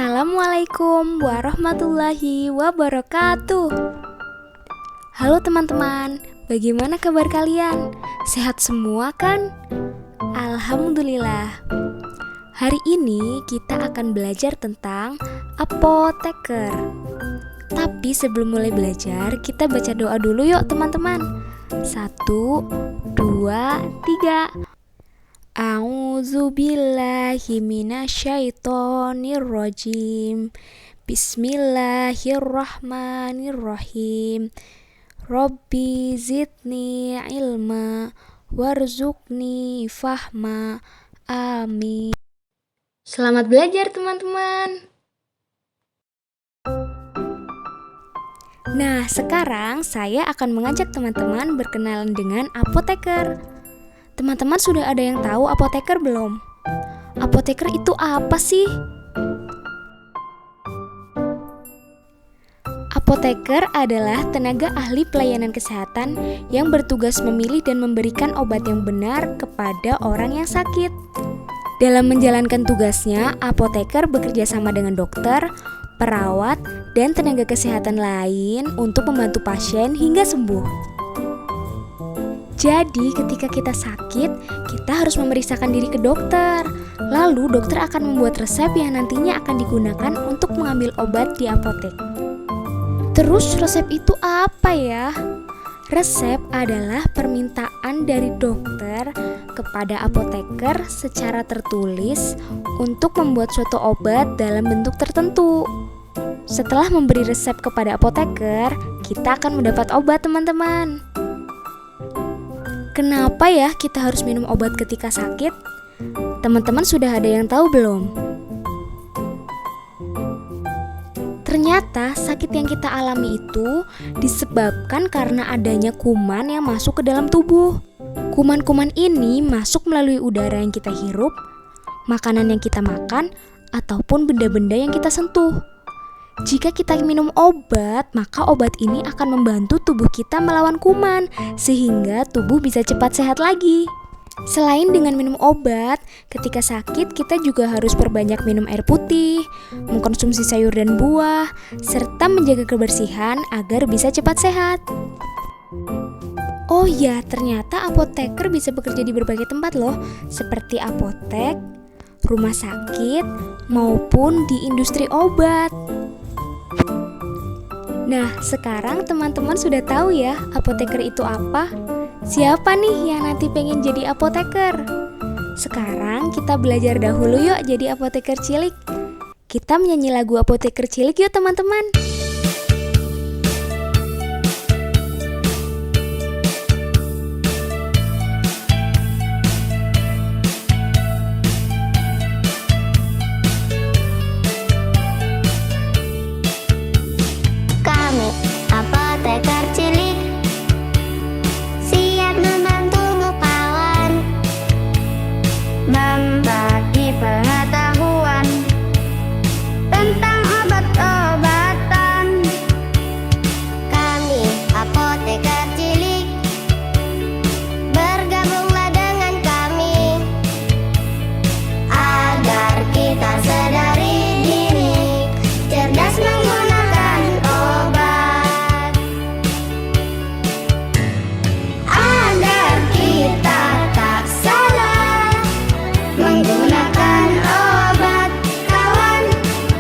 Assalamualaikum warahmatullahi wabarakatuh. Halo teman-teman, bagaimana kabar kalian? Sehat semua kan? Alhamdulillah. Hari ini kita akan belajar tentang apoteker. Tapi sebelum mulai belajar, kita baca doa dulu yuk teman-teman. 1, 2, 3. A'udzubillahi minasyaitonirrajim. Bismillahirrahmanirrahim. Rabbi zidni ilma warzuqni fahma. Amin. Selamat belajar teman-teman. Nah, sekarang saya akan mengajak teman-teman berkenalan dengan apoteker. Teman-teman sudah ada yang tahu apoteker belum? Apoteker itu apa sih? Apoteker adalah tenaga ahli pelayanan kesehatan yang bertugas memilih dan memberikan obat yang benar kepada orang yang sakit. Dalam menjalankan tugasnya, apoteker bekerja sama dengan dokter, perawat, dan tenaga kesehatan lain untuk membantu pasien hingga sembuh. Jadi ketika kita sakit, kita harus memeriksakan diri ke dokter. Lalu dokter akan membuat resep yang nantinya akan digunakan untuk mengambil obat di apotek. Terus resep itu apa ya? Resep adalah permintaan dari dokter kepada apoteker secara tertulis untuk membuat suatu obat dalam bentuk tertentu. Setelah memberi resep kepada apoteker, kita akan mendapat obat teman-teman. Kenapa ya kita harus minum obat ketika sakit? Teman-teman sudah ada yang tahu belum? Ternyata sakit yang kita alami itu disebabkan karena adanya kuman yang masuk ke dalam tubuh. Kuman-kuman ini masuk melalui udara yang kita hirup, makanan yang kita makan, ataupun benda-benda yang kita sentuh. Jika kita minum obat, maka obat ini akan membantu tubuh kita melawan kuman, sehingga tubuh bisa cepat sehat lagi. Selain dengan minum obat, ketika sakit kita juga harus perbanyak minum air putih, mengkonsumsi sayur dan buah, serta menjaga kebersihan agar bisa cepat sehat. Oh ya, ternyata apoteker bisa bekerja di berbagai tempat loh, seperti apotek, rumah sakit, maupun di industri obat. Nah, sekarang teman-teman sudah tahu ya apoteker itu apa? Siapa nih yang nanti pengen jadi apoteker? Sekarang kita belajar dahulu yuk jadi apoteker cilik. Kita menyanyi lagu apoteker cilik yuk teman-teman. Apoteker cilik siap membantumu kawan, membagi pengetahuan tentang obat-obatan. Kami apoteker cilik, bergabunglah dengan kami agar kita sadari diri, cerdas menggunakan obat. Menggunakan obat kawan,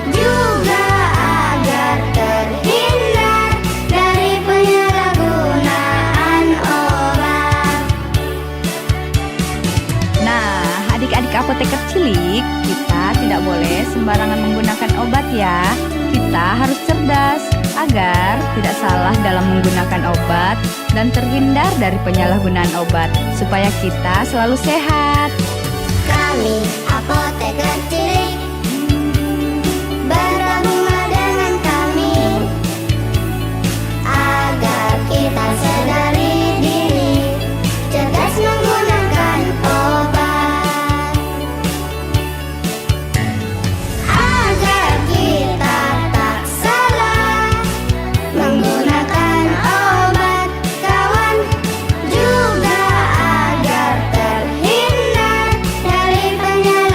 juga agar terhindar dari penyalahgunaan obat. Nah, adik-adik apoteker cilik, kita tidak boleh sembarangan menggunakan obat ya. Kita harus cerdas agar tidak salah dalam menggunakan obat dan terhindar dari penyalahgunaan obat supaya kita selalu sehat. Kami apoteker cilik, bergabunglah dengan kami agar kita sadari diri, cerdas menggunakan obat. Agar kita tak salah menggunakan obat kawan, juga agar terhindar dari penyakit.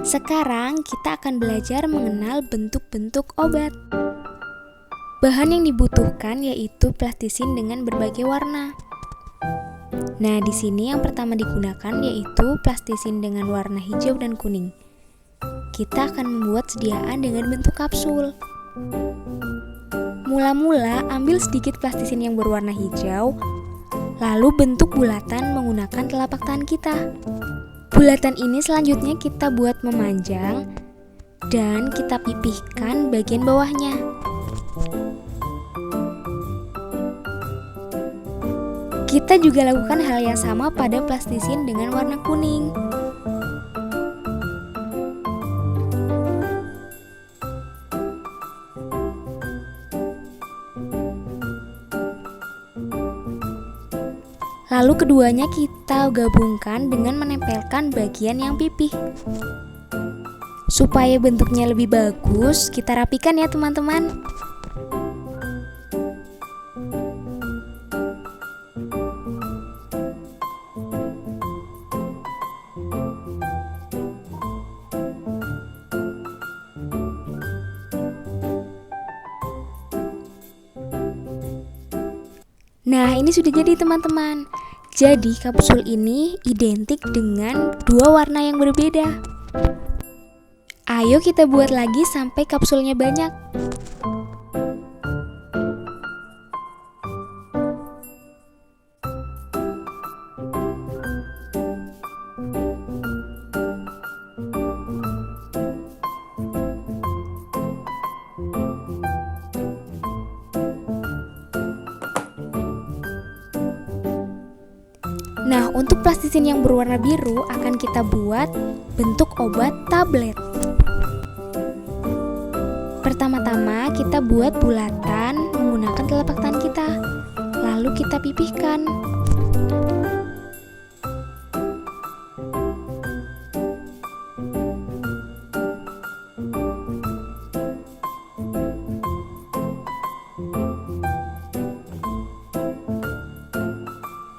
Sekarang kita akan belajar mengenal bentuk-bentuk obat. Bahan yang dibutuhkan yaitu plastisin dengan berbagai warna. Nah, di sini yang pertama digunakan yaitu plastisin dengan warna hijau dan kuning. Kita akan membuat sediaan dengan bentuk kapsul. Mula-mula ambil sedikit plastisin yang berwarna hijau, lalu bentuk bulatan menggunakan telapak tangan kita. Bulatan ini selanjutnya kita buat memanjang dan kita pipihkan bagian bawahnya. Kita juga lakukan hal yang sama pada plastisin dengan warna kuning. Lalu keduanya kita gabungkan dengan menempelkan bagian yang pipih. Supaya bentuknya lebih bagus, kita rapikan ya teman-teman. Nah, ini sudah jadi teman-teman. Jadi kapsul ini identik dengan dua warna yang berbeda. Ayo kita buat lagi sampai kapsulnya banyak. Nah, untuk plastisin yang berwarna biru akan kita buat bentuk obat tablet. Pertama-tama kita buat bulatan menggunakan telapak tangan kita, lalu kita pipihkan.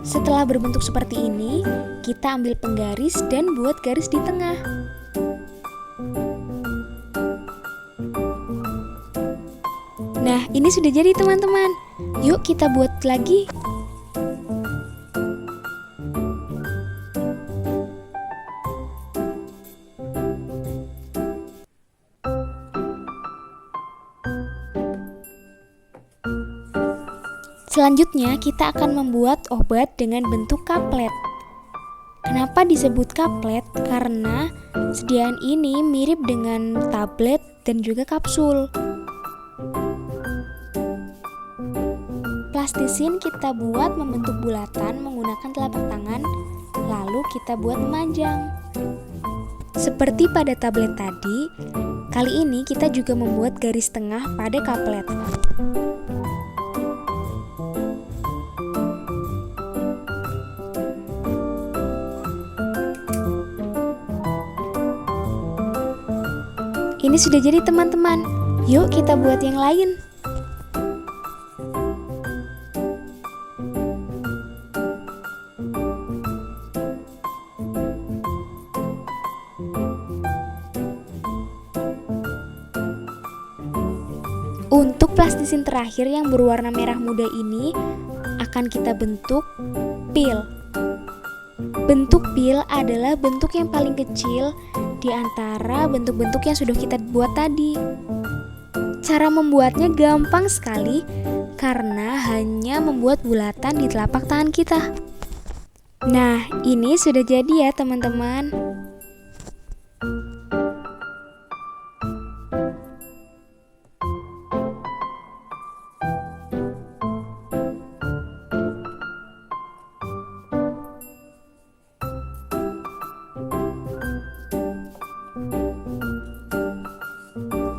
Setelah berbentuk seperti ini, kita ambil penggaris dan buat garis di tengah. Nah, ini sudah jadi teman-teman. Yuk kita buat lagi. Selanjutnya kita akan membuat obat dengan bentuk kaplet. Kenapa disebut kaplet? Karena sediaan ini mirip dengan tablet dan juga kapsul. Plastisin kita buat membentuk bulatan menggunakan telapak tangan, lalu kita buat memanjang. Seperti pada tablet tadi, kali ini kita juga membuat garis tengah pada kaplet. Ini sudah jadi teman-teman. Yuk kita buat yang lain. Untuk plastisin terakhir yang berwarna merah muda ini akan kita bentuk pil. Bentuk pil adalah bentuk yang paling kecil di antara bentuk-bentuk yang sudah kita buat tadi. Cara membuatnya gampang sekali karena hanya membuat bulatan di telapak tangan kita. Nah, ini sudah jadi ya teman-teman.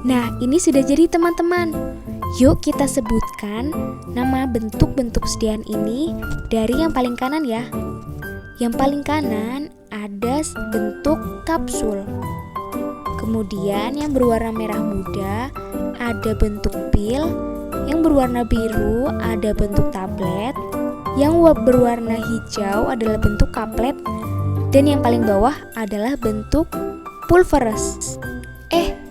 Nah, ini sudah jadi teman-teman. Yuk kita sebutkan nama bentuk-bentuk sediaan ini dari yang paling kanan ya. Yang paling kanan ada bentuk kapsul. Kemudian yang berwarna merah muda ada bentuk pil. Yang berwarna biru ada bentuk tablet. Yang berwarna hijau adalah bentuk kaplet. Dan yang paling bawah adalah bentuk pulveres.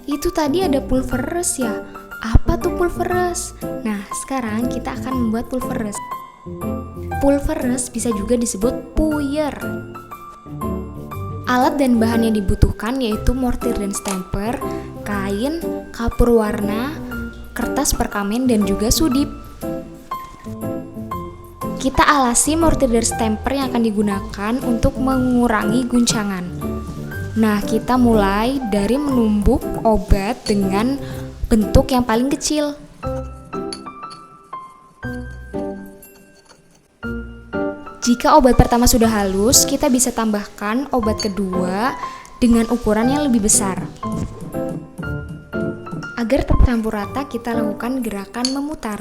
Itu tadi ada pulveres ya? Apa tuh pulveres? Nah, sekarang kita akan membuat pulveres. Pulveres bisa juga disebut puyer. Alat dan bahan yang dibutuhkan yaitu mortir dan stemper, kain, kapur warna, kertas perkamen, dan juga sudip. Kita alasi mortir dan stemper yang akan digunakan untuk mengurangi guncangan. Nah, kita mulai dari menumbuk obat dengan bentuk yang paling kecil. Jika obat pertama sudah halus, kita bisa tambahkan obat kedua dengan ukuran yang lebih besar. Agar tercampur rata, kita lakukan gerakan memutar.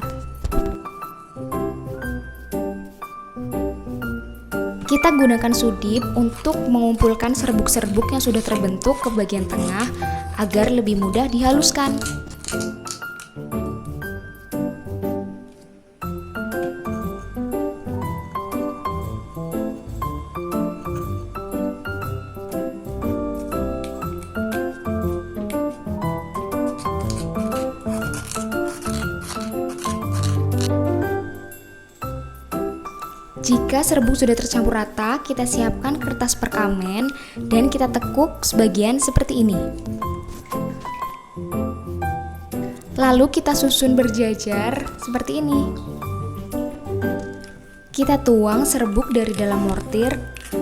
Kita gunakan sudip untuk mengumpulkan serbuk-serbuk yang sudah terbentuk ke bagian tengah agar lebih mudah dihaluskan. Jika serbuk sudah tercampur rata, kita siapkan kertas perkamen dan kita tekuk sebagian seperti ini. Lalu kita susun berjajar seperti ini. Kita tuang serbuk dari dalam mortir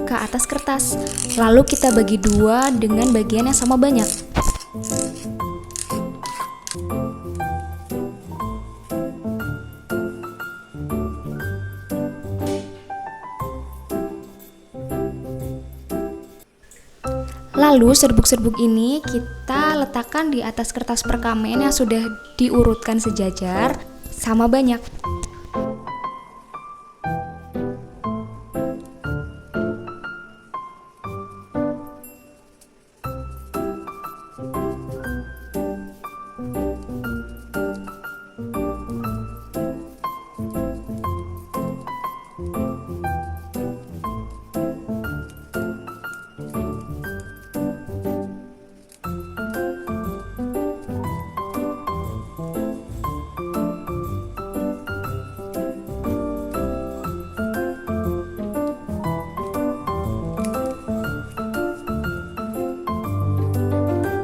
ke atas kertas. Lalu kita bagi dua dengan bagian yang sama banyak. Lalu serbuk-serbuk ini kita letakkan di atas kertas perkamen yang sudah diurutkan sejajar sama banyak.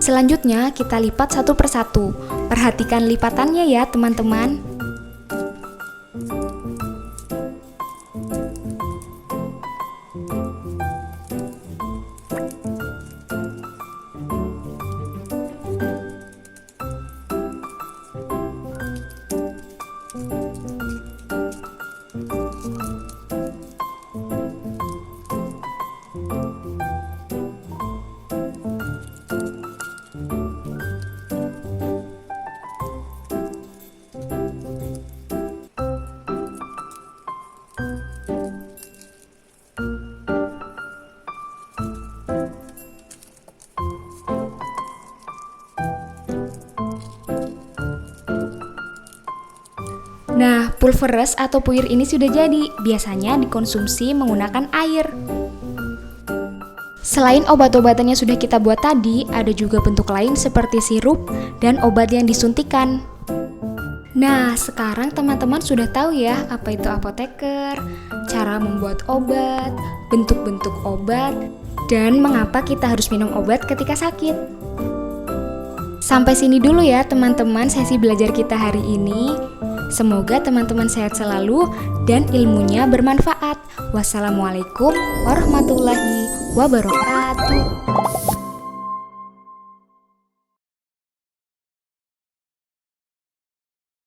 Selanjutnya kita lipat satu persatu. Perhatikan lipatannya ya teman-teman. Nah, pulveres atau puyer ini sudah jadi. Biasanya dikonsumsi menggunakan air. Selain obat-obatan yang sudah kita buat tadi, ada juga bentuk lain seperti sirup dan obat yang disuntikan. Nah, sekarang teman-teman sudah tahu ya apa itu apoteker, cara membuat obat, bentuk-bentuk obat, dan mengapa kita harus minum obat ketika sakit. Sampai sini dulu ya teman-teman sesi belajar kita hari ini. Semoga teman-teman sehat selalu dan ilmunya bermanfaat. Wassalamualaikum warahmatullahi wabarakatuh.